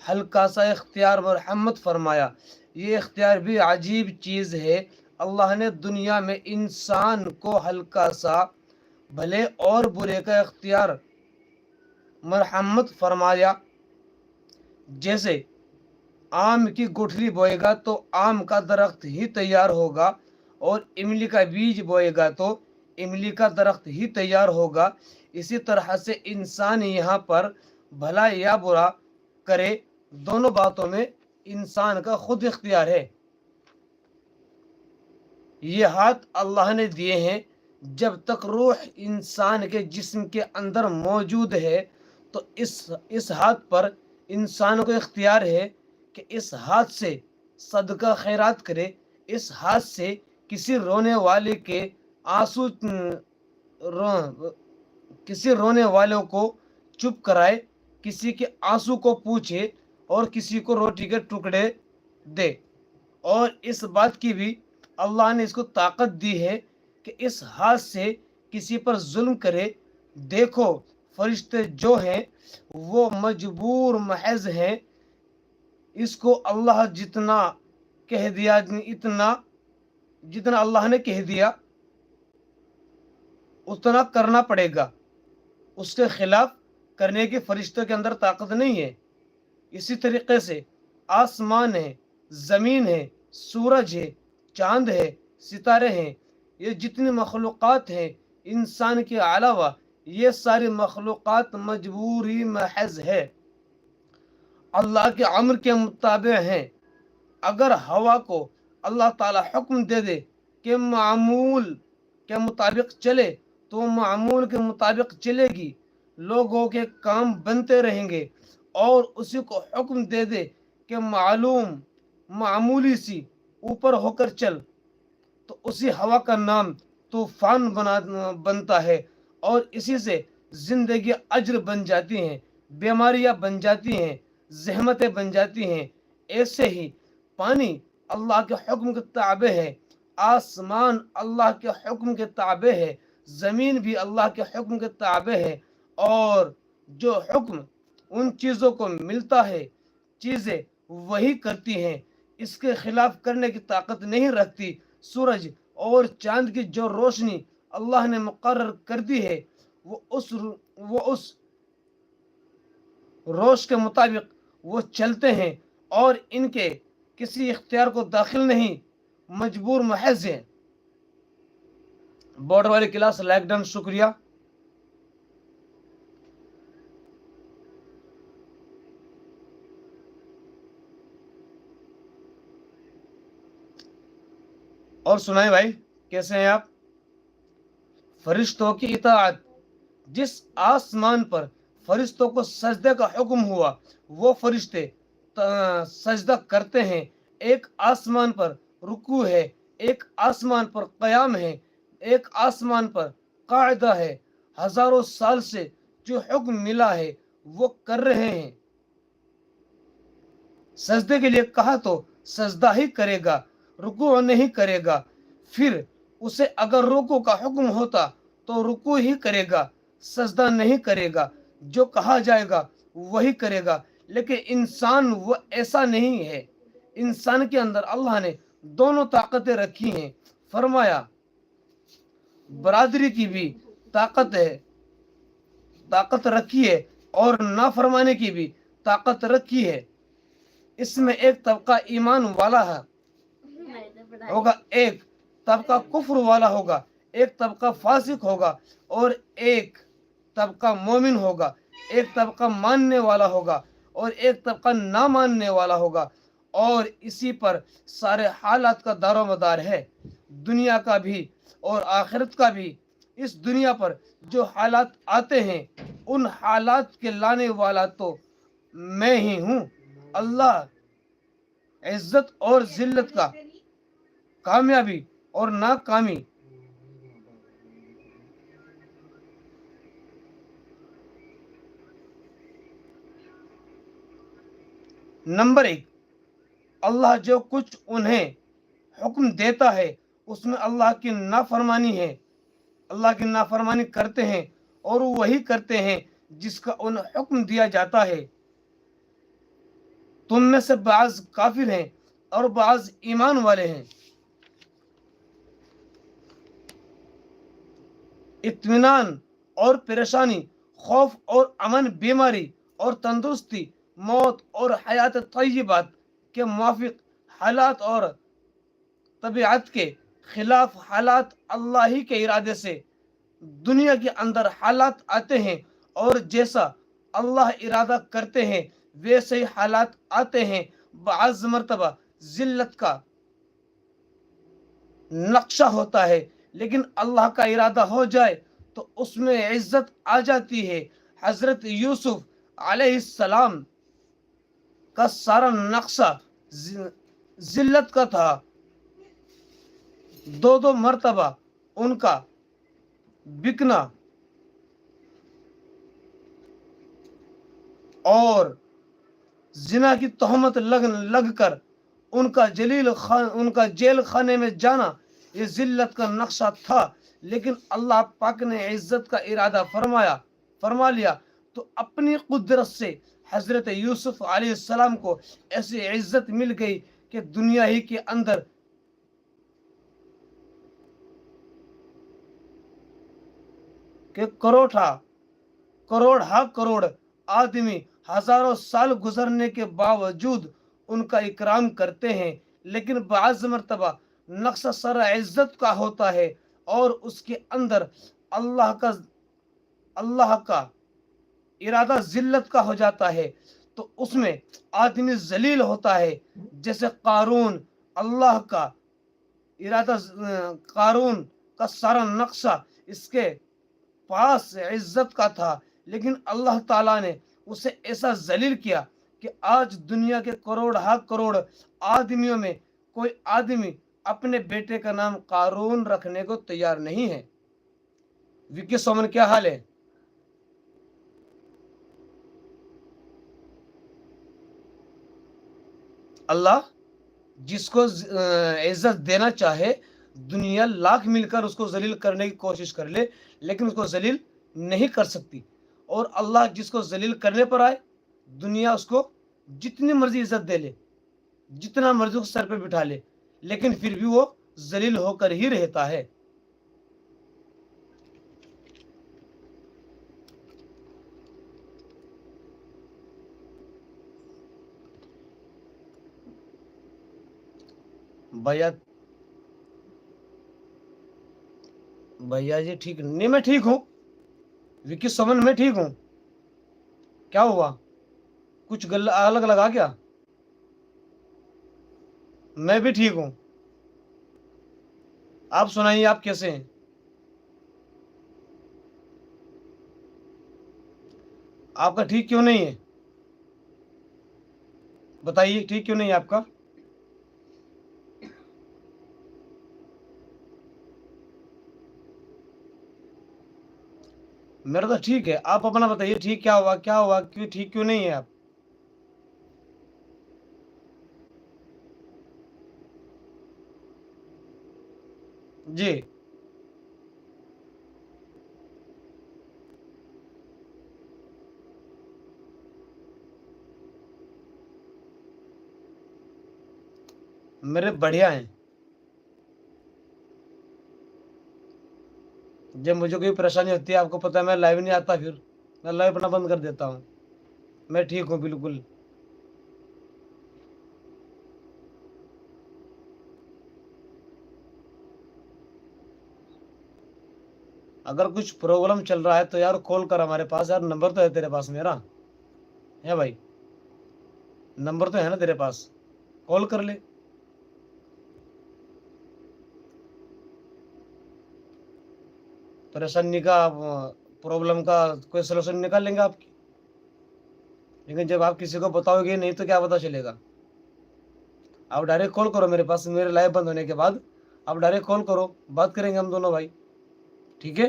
ہلکا سا اختیار مرحمت فرمایا. یہ اختیار بھی عجیب چیز ہے. اللہ نے دنیا میں انسان کو ہلکا سا بھلے اور برے کا اختیار مرحمت فرمایا. جیسے آم کی گٹھلی بوئے گا تو آم کا درخت ہی تیار ہوگا، اور املی کا بیج بوئے گا تو املی کا درخت ہی تیار ہوگا. اسی طرح سے انسان یہاں پر بھلا یا برا کرے، دونوں باتوں میں انسان کا خود اختیار ہے. یہ ہاتھ اللہ نے دیے ہیں. جب تک روح انسان کے جسم کے اندر موجود ہے تو اس ہاتھ پر انسان کو اختیار ہے کہ اس ہاتھ سے صدقہ خیرات کرے، اس ہاتھ سے کسی رونے والے کے آنسو کسی رونے والوں کو چپ کرائے، کسی کے آنسو کو پوچھے اور کسی کو روٹی کے ٹکڑے دے. اور اس بات کی بھی اللہ نے اس کو طاقت دی ہے کہ اس ہاتھ سے کسی پر ظلم کرے. دیکھو فرشتے جو ہیں وہ مجبور محض ہیں. اس کو اللہ جتنا کہہ دیا، جتنا اللہ نے کہہ دیا اتنا کرنا پڑے گا. اس کے خلاف کرنے کی فرشتوں کے اندر طاقت نہیں ہے. اسی طریقے سے آسمان ہے، زمین ہے، سورج ہے، چاند ہے، ستارے ہیں، یہ جتنی مخلوقات ہیں انسان کے علاوہ، یہ ساری مخلوقات مجبوری محض ہے، اللہ کے امر کے مطابق ہیں. اگر ہوا کو اللہ تعالی حکم دے دے کہ معمول کے مطابق چلے تو وہ معمول کے مطابق چلے گی، لوگوں کے کام بنتے رہیں گے. اور اسی کو حکم دے دے کہ معمولی سی اوپر ہو کر چل، تو اسی ہوا کا نام طوفان بنتا ہے، اور اسی سے زندگی اجر بن جاتی ہیں، بیماریاں بن جاتی ہیں، زحمتیں بن جاتی ہیں. ایسے ہی پانی اللہ کے حکم کے تابع ہے، آسمان اللہ کے حکم کے تابع ہے، زمین بھی اللہ کے حکم کے تابع ہے. اور جو حکم ان چیزوں کو ملتا ہے چیزیں وہی کرتی ہیں، اس کے خلاف کرنے کی طاقت نہیں رکھتی. سورج اور چاند کی جو روشنی اللہ نے مقرر کر دی ہے وہ اس روش کے مطابق وہ چلتے ہیں، اور ان کے کسی اختیار کو داخل نہیں، مجبور محض ہیں. بورڈ والی کلاس لائک ڈن. شکریہ. اور سنائیں بھائی، کیسے ہیں آپ؟ فرشتوں کی اطاعت. جس آسمان پر فرشتوں کو سجدے کا حکم ہوا وہ فرشتے سجدہ کرتے ہیں. ایک آسمان پر رکوع ہے، ایک آسمان پر قیام ہے، ایک آسمان پر قاعدہ ہے. ہزاروں سال سے جو حکم ملا ہے وہ کر رہے ہیں. سجدے کے لیے کہا تو سجدہ ہی کرے گا، رکوع نہیں کرے گا. پھر اسے اگر رکوع کا حکم ہوتا تو رکوع ہی کرے گا، سجدہ نہیں کرے گا. جو کہا جائے گا وہی کرے گا. لیکن انسان وہ ایسا نہیں ہے. انسان کے اندر اللہ نے دونوں طاقتیں رکھی ہیں. فرمایا برادری کی بھی طاقت رکھی ہے اور نافرمانے کی بھی طاقت رکھی ہے. اس میں ایک طبقہ ایمان والا ہوگا، ایک طبقہ کفر والا ہوگا، ایک طبقہ فاسق ہوگا، اور ایک طبقہ مومن ہوگا. ایک طبقہ ماننے والا ہوگا اور ایک طبقہ نہ ماننے والا ہوگا. اور اسی پر سارے حالات کا دار و مدار ہے، دنیا کا بھی اور آخرت کا بھی. اس دنیا پر جو حالات آتے ہیں ان حالات کے لانے والا تو میں ہی ہوں. اللہ عزت اور ذلت کا، کامیابی اور ناکامی، نمبر 1، اللہ جو کچھ انہیں حکم دیتا ہے اس میں اللہ کی نافرمانی ہے. اللہ کی نافرمانی کرتے ہیں اور وہی کرتے ہیں جس کا انہیں حکم دیا جاتا ہے. تم میں سے بعض کافر ہیں اور بعض ایمان والے ہیں. اطمینان اور پریشانی، خوف اور امن، بیماری اور تندرستی، موت اور حیات طیبات کے موافق حالات اور طبیعت کے خلاف حالات اللہ ہی کے ارادے سے دنیا کے اندر حالات آتے ہیں، اور جیسا اللہ ارادہ کرتے ہیں ویسے ہی حالات آتے ہیں. بعض مرتبہ ذلت کا نقشہ ہوتا ہے، لیکن اللہ کا ارادہ ہو جائے تو اس میں عزت آ جاتی ہے. حضرت یوسف علیہ السلام کا سارا نقشہ ذلت کا تھا. دو مرتبہ ان کا بکنا اور زنا کی تہمت لگ کر ان کا جیل خانے میں جانا یہ ذلت کا نقشہ تھا. لیکن اللہ پاک نے عزت کا ارادہ فرما لیا تو اپنی قدرت سے حضرت یوسف علیہ السلام کو ایسی عزت مل گئی کہ دنیا ہی کے اندر کہ کروڑ آدمی ہزاروں سال گزرنے کے باوجود ان کا اکرام کرتے ہیں. لیکن بعض مرتبہ نقص سر عزت کا ہوتا ہے اور اس کے اندر اللہ کا ارادہ ذلت کا ہو جاتا ہے تو اس میں آدمی ذلیل ہوتا ہے. جیسے قارون، اللہ کا ارادہ قارون کا سارا نقشہ اس کے پاس عزت کا تھا، لیکن اللہ تعالیٰ نے اسے ایسا ذلیل کیا کہ آج دنیا کے کروڑ آدمیوں میں کوئی آدمی اپنے بیٹے کا نام قارون رکھنے کو تیار نہیں ہے. وکی سومن کیا حال ہے؟ اللہ جس کو عزت دینا چاہے دنیا لاکھ مل کر اس کو ذلیل کرنے کی کوشش کر لے لیکن اس کو ذلیل نہیں کر سکتی. اور اللہ جس کو ذلیل کرنے پر آئے دنیا اس کو جتنی مرضی عزت دے لے، جتنا مرضی اس سر پہ بٹھا لے، لیکن پھر بھی وہ ذلیل ہو کر ہی رہتا ہے. بھیا جی ٹھیک نہیں، میں ٹھیک ہوں. وکی سمن میں ٹھیک ہوں. کیا ہوا؟ کچھ الگ لگا کیا؟ میں بھی ٹھیک ہوں. آپ سنائیے آپ کیسے ہیں؟ آپ کا ٹھیک کیوں نہیں ہے؟ بتائیے ٹھیک کیوں نہیں ہے آپ کا؟ میرا تو ٹھیک ہے. آپ اپنا بتائیے ٹھیک کیا ہوا کیوں ٹھیک کیوں نہیں ہے آپ؟ جی میرے بڑھیا ہیں. جب مجھے کوئی پریشانی ہوتی ہے آپ کو پتا ہے میں لائیو نہیں آتا، پھر میں لائیو اپنا بند کر دیتا ہوں. میں ٹھیک ہوں بالکل. اگر کچھ پرابلم چل رہا ہے تو یار کال کر ہمارے پاس. یار نمبر تو ہے تیرے پاس میرا ہے بھائی، نمبر تو ہے نا تیرے پاس، کال کر لے. پریشانی کا پرابلم کا کوئی سلوشن نکال لیں گے آپ کی. لیکن جب آپ کسی کو بتاؤ گے نہیں تو کیا پتا چلے گا. آپ ڈائریکٹ کال کرو میرے پاس، میرے لائیو بند ہونے کے بعد آپ ڈائریکٹ کال کرو، بات کریں گے ہم دونوں بھائی. ٹھیک ہے؟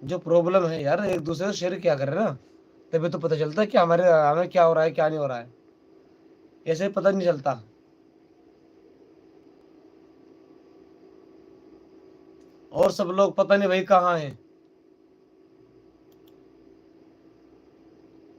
جو پرابلم ہے یار ایک دوسرے سے شیئر کیا کرے نا، تبھی تو پتہ چلتا ہے کہ ہمیں کیا ہو رہا ہے کیا نہیں ہو رہا ہے. ایسے پتہ نہیں چلتا. اور سب لوگ پتہ نہیں بھائی کہاں ہیں.